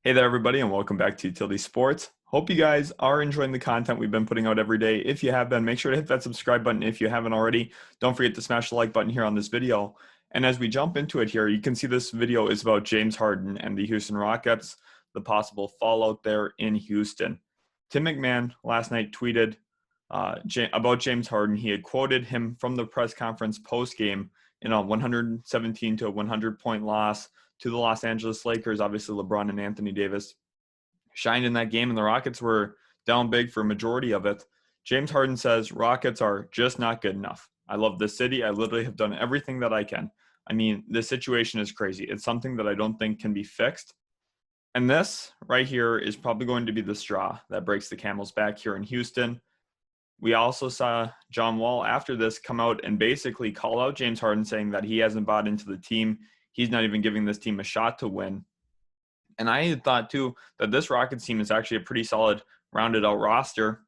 Hey there, everybody, and welcome back to Utility Sports. Hope you guys are enjoying the content we've been putting out every day. If you have been, make sure to hit that subscribe button if you haven't already. Don't forget to smash the like button here on this video. And as we jump into it here, you can see this video is about James Harden and the Houston Rockets, the possible fallout there in Houston. Tim McMahon last night tweeted about James Harden. He had quoted him from the press conference post-game in a 117 to 100 point loss to the Los Angeles Lakers. Obviously, LeBron and Anthony Davis shined in that game, and the Rockets were down big for a majority of it. James Harden says, Rockets are just not good enough. I love this city. I literally have done everything that I can. I mean, this situation is crazy. It's something that I don't think can be fixed. And this right here is probably going to be the straw that breaks the camel's back here in Houston. We also saw John Wall after this come out and basically call out James Harden, saying that he hasn't bought into the team. He's not even giving this team a shot to win. And I had thought, too, that this Rockets team is actually a pretty solid, rounded-out roster.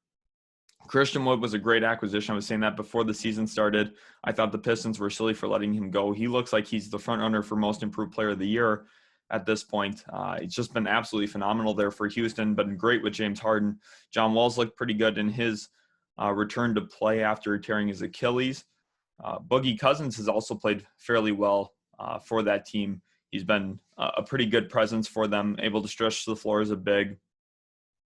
Christian Wood was a great acquisition. I was saying that before the season started. I thought the Pistons were silly for letting him go. He looks like he's the front-runner for Most Improved Player of the Year at this point. It's just been absolutely phenomenal there for Houston, been great with James Harden. John Wall's looked pretty good in his return to play after tearing his Achilles. Boogie Cousins has also played fairly well for that team. He's been a pretty good presence for them, able to stretch the floor as a big.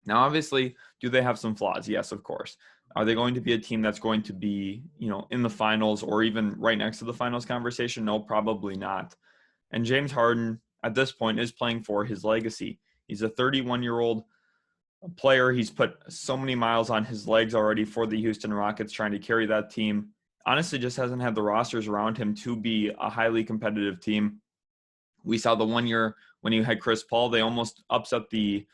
Now, obviously, do they have some flaws? Yes, of course. Are they going to be a team that's going to be, in the finals or even right next to the finals conversation? No, probably not. And James Harden, at this point, is playing for his legacy. He's a 31-year-old player. He's put so many miles on his legs already for the Houston Rockets, trying to carry that team. Honestly, just hasn't had the rosters around him to be a highly competitive team. We saw the 1 year when you had Chris Paul, they almost upset the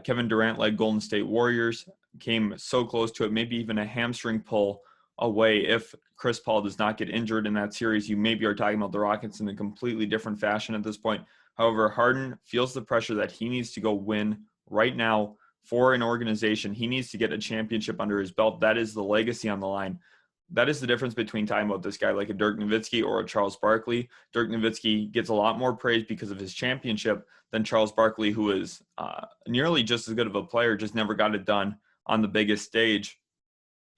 Kevin Durant-led Golden State Warriors, came so close to it, maybe even a hamstring pull away. If Chris Paul does not get injured in that series, you maybe are talking about the Rockets in a completely different fashion at this point. However, Harden feels the pressure that he needs to go win right now for an organization. He needs to get a championship under his belt. That is the legacy on the line. That is the difference between talking about this guy like a Dirk Nowitzki or a Charles Barkley. Dirk Nowitzki gets a lot more praise because of his championship than Charles Barkley, who is nearly just as good of a player, just never got it done on the biggest stage.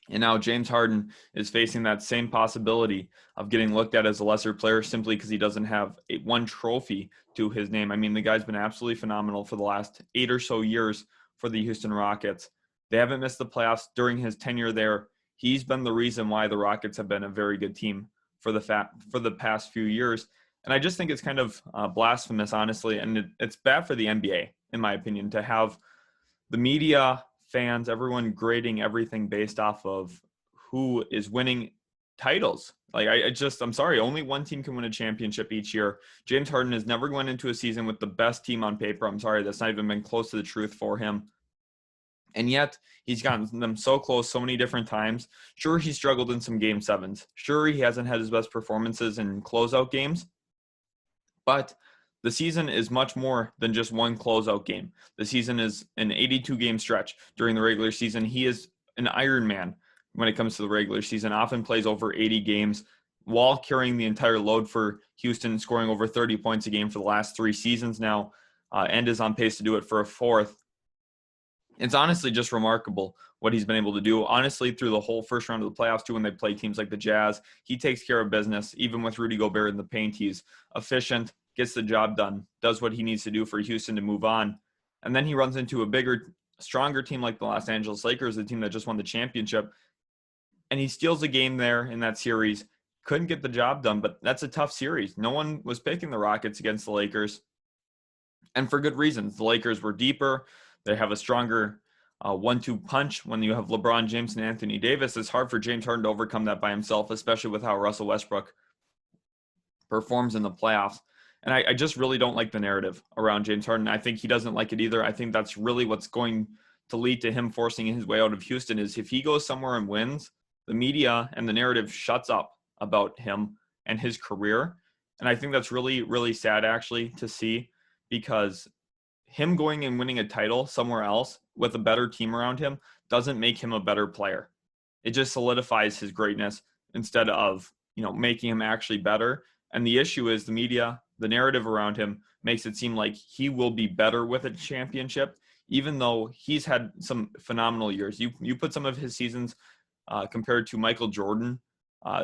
And now James Harden is facing that same possibility of getting looked at as a lesser player simply because he doesn't have one trophy to his name. I mean, the guy's been absolutely phenomenal for the last 8 or so years for the Houston Rockets. They haven't missed the playoffs during his tenure there. He's been the reason why the Rockets have been a very good team for the past few years. And I just think it's kind of blasphemous, honestly, and it's bad for the NBA, in my opinion, to have the media, fans, everyone grading everything based off of who is winning titles. Like, I'm sorry, only one team can win a championship each year. James Harden has never gone into a season with the best team on paper. I'm sorry, that's not even been close to the truth for him. And yet, he's gotten them so close so many different times. Sure, he struggled in some game sevens. Sure, he hasn't had his best performances in closeout games. But the season is much more than just one closeout game. The season is an 82-game stretch during the regular season. He is an Iron Man when it comes to the regular season, often plays over 80 games while carrying the entire load for Houston, scoring over 30 points a game for the last 3 seasons now, and is on pace to do it for a 4th. It's honestly just remarkable what he's been able to do. Honestly, through the whole first round of the playoffs, too, when they play teams like the Jazz, he takes care of business. Even with Rudy Gobert in the paint, he's efficient, gets the job done, does what he needs to do for Houston to move on. And then he runs into a bigger, stronger team like the Los Angeles Lakers, the team that just won the championship. And he steals a game there in that series. Couldn't get the job done, but that's a tough series. No one was picking the Rockets against the Lakers. And for good reasons. The Lakers were deeper. They have a stronger 1-2 punch. When you have LeBron James and Anthony Davis, it's hard for James Harden to overcome that by himself, especially with how Russell Westbrook performs in the playoffs. And I just really don't like the narrative around James Harden. I think he doesn't like it either. I think that's really what's going to lead to him forcing his way out of Houston, is if he goes somewhere and wins, the media and the narrative shuts up about him and his career. And I think that's really, really sad, actually, to see, because him going and winning a title somewhere else with a better team around him doesn't make him a better player. It just solidifies his greatness instead of, making him actually better. And the issue is the media, the narrative around him makes it seem like he will be better with a championship, even though he's had some phenomenal years. You put some of his seasons compared to Michael Jordan,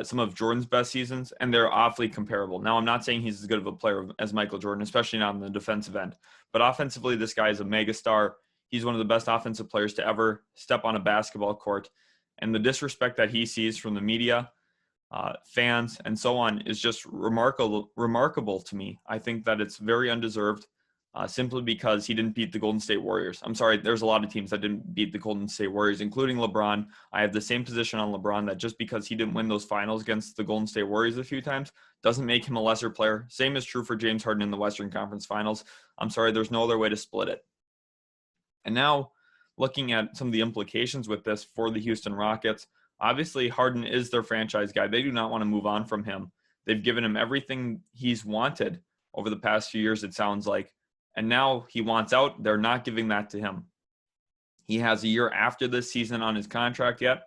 some of Jordan's best seasons, and they're awfully comparable. Now, I'm not saying he's as good of a player as Michael Jordan, especially not on the defensive end. But offensively, this guy is a megastar. He's one of the best offensive players to ever step on a basketball court. And the disrespect that he sees from the media, fans, and so on is just remarkable to me. I think that it's very undeserved, simply because he didn't beat the Golden State Warriors. I'm sorry, there's a lot of teams that didn't beat the Golden State Warriors, including LeBron. I have the same position on LeBron, that just because he didn't win those finals against the Golden State Warriors a few times doesn't make him a lesser player. Same is true for James Harden in the Western Conference Finals. I'm sorry, there's no other way to split it. And now, looking at some of the implications with this for the Houston Rockets, obviously Harden is their franchise guy. They do not want to move on from him. They've given him everything he's wanted over the past few years, it sounds like. And now he wants out. They're not giving that to him. He has a year after this season on his contract yet.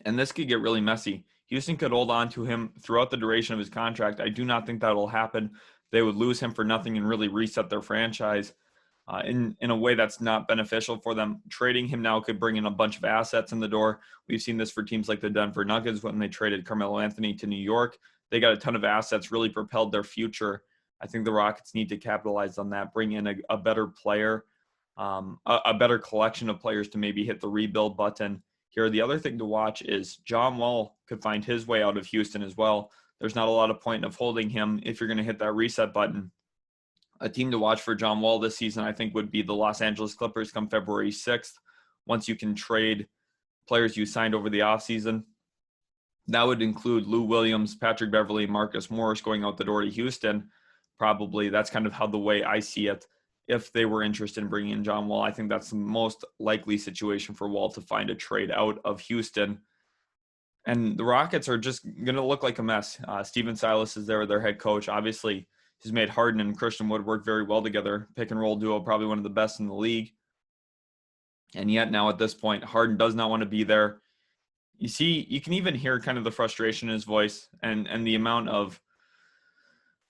And this could get really messy. Houston could hold on to him throughout the duration of his contract. I do not think that will happen. They would lose him for nothing and really reset their franchise in a way that's not beneficial for them. Trading him now could bring in a bunch of assets in the door. We've seen this for teams like the Denver Nuggets when they traded Carmelo Anthony to New York. They got a ton of assets, really propelled their future. I think the Rockets need to capitalize on that, bring in a better player, a better collection of players to maybe hit the rebuild button. Here, the other thing to watch is John Wall could find his way out of Houston as well. There's not a lot of point of holding him if you're going to hit that reset button. A team to watch for John Wall this season, I think, would be the Los Angeles Clippers come February 6th. Once you can trade players you signed over the offseason, that would include Lou Williams, Patrick Beverley, Marcus Morris going out the door to Houston. Probably that's kind of how the way I see it. If they were interested in bringing in John Wall, I think that's the most likely situation for Wall to find a trade out of Houston. And the Rockets are just going to look like a mess. Steven Silas is there, their head coach. Obviously, he's made Harden and Christian Wood work very well together. Pick and roll duo, probably one of the best in the league. And yet now at this point, Harden does not want to be there. You see, you can even hear kind of the frustration in his voice and the amount of,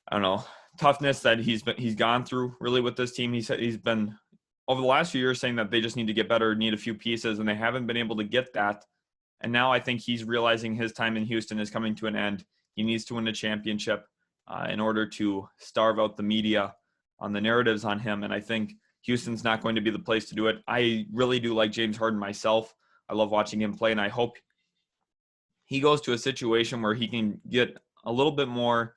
I don't know, toughness that he's gone through really with this team. He said he's been over the last few years saying that they just need to get better, need a few pieces, and they haven't been able to get that. And now I think he's realizing his time in Houston is coming to an end. He needs to win a championship in order to starve out the media on the narratives on him. And I think Houston's not going to be the place to do it. I really do like James Harden myself. I love watching him play, and I hope he goes to a situation where he can get a little bit more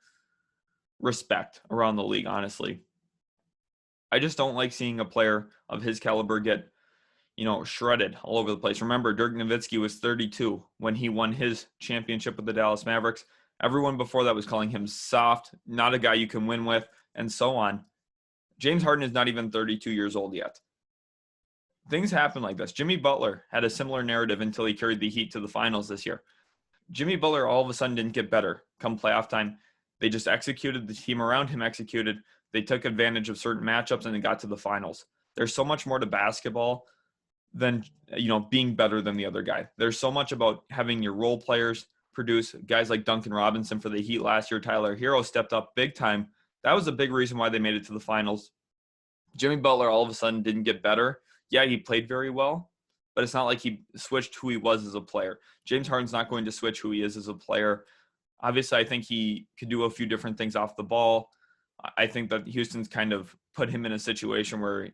respect around the league, honestly. I just don't like seeing a player of his caliber get, shredded all over the place. Remember, Dirk Nowitzki was 32 when he won his championship with the Dallas Mavericks. Everyone before that was calling him soft, not a guy you can win with, and so on. James Harden is not even 32 years old yet. Things happen like this. Jimmy Butler had a similar narrative until he carried the Heat to the finals this year. Jimmy Butler all of a sudden didn't get better come playoff time. They just executed. The team around him executed. They took advantage of certain matchups and they got to the finals. There's so much more to basketball than, being better than the other guy. There's so much about having your role players produce. Guys like Duncan Robinson for the Heat last year, Tyler Hero stepped up big time. That was a big reason why they made it to the finals. Jimmy Butler all of a sudden didn't get better. Yeah, he played very well, but it's not like he switched who he was as a player. James Harden's not going to switch who he is as a player. Obviously, I think he could do a few different things off the ball. I think that Houston's kind of put him in a situation where,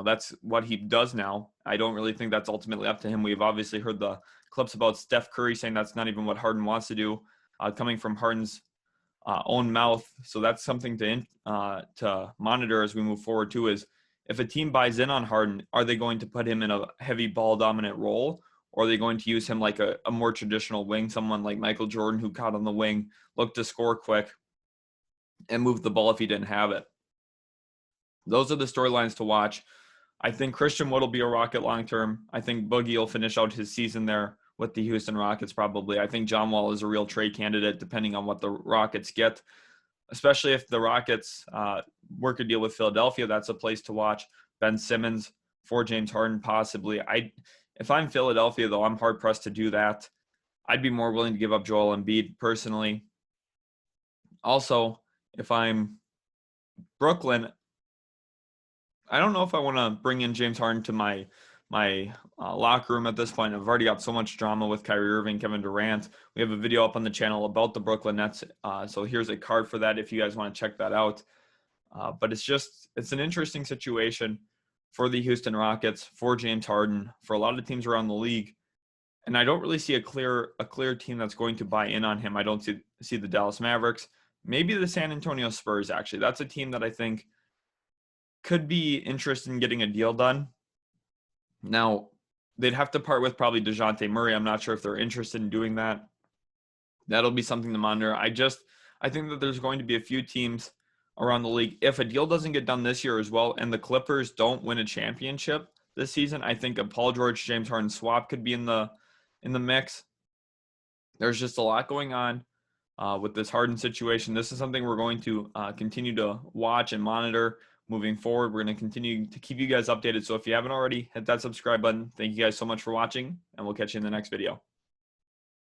that's what he does now. I don't really think that's ultimately up to him. We've obviously heard the clips about Steph Curry saying that's not even what Harden wants to do, coming from Harden's own mouth. So that's something to monitor as we move forward too, is if a team buys in on Harden, are they going to put him in a heavy ball dominant role? Or are they going to use him like a more traditional wing, someone like Michael Jordan who caught on the wing, looked to score quick, and moved the ball if he didn't have it? Those are the storylines to watch. I think Christian Wood will be a Rocket long-term. I think Boogie will finish out his season there with the Houston Rockets probably. I think John Wall is a real trade candidate depending on what the Rockets get, especially if the Rockets work a deal with Philadelphia. That's a place to watch. Ben Simmons for James Harden possibly. If I'm Philadelphia, though, I'm hard-pressed to do that. I'd be more willing to give up Joel Embiid personally. Also, if I'm Brooklyn, I don't know if I want to bring in James Harden to my locker room at this point. I've already got so much drama with Kyrie Irving, Kevin Durant. We have a video up on the channel about the Brooklyn Nets. So here's a card for that if you guys want to check that out. But it's an interesting situation for the Houston Rockets, for James Harden, for a lot of teams around the league. And I don't really see a clear team that's going to buy in on him. I don't see the Dallas Mavericks, maybe the San Antonio Spurs. Actually, that's a team that I think could be interested in getting a deal done. Now, they'd have to part with probably DeJounte Murray. I'm not sure if they're interested in doing that. That'll be something to monitor. I think that there's going to be a few teams around the league. If a deal doesn't get done this year as well, and the Clippers don't win a championship this season, I think a Paul George, James Harden swap could be in the mix. There's just a lot going on with this Harden situation. This is something we're going to continue to watch and monitor moving forward. We're going to continue to keep you guys updated. So if you haven't already, hit that subscribe button. Thank you guys so much for watching, and we'll catch you in the next video.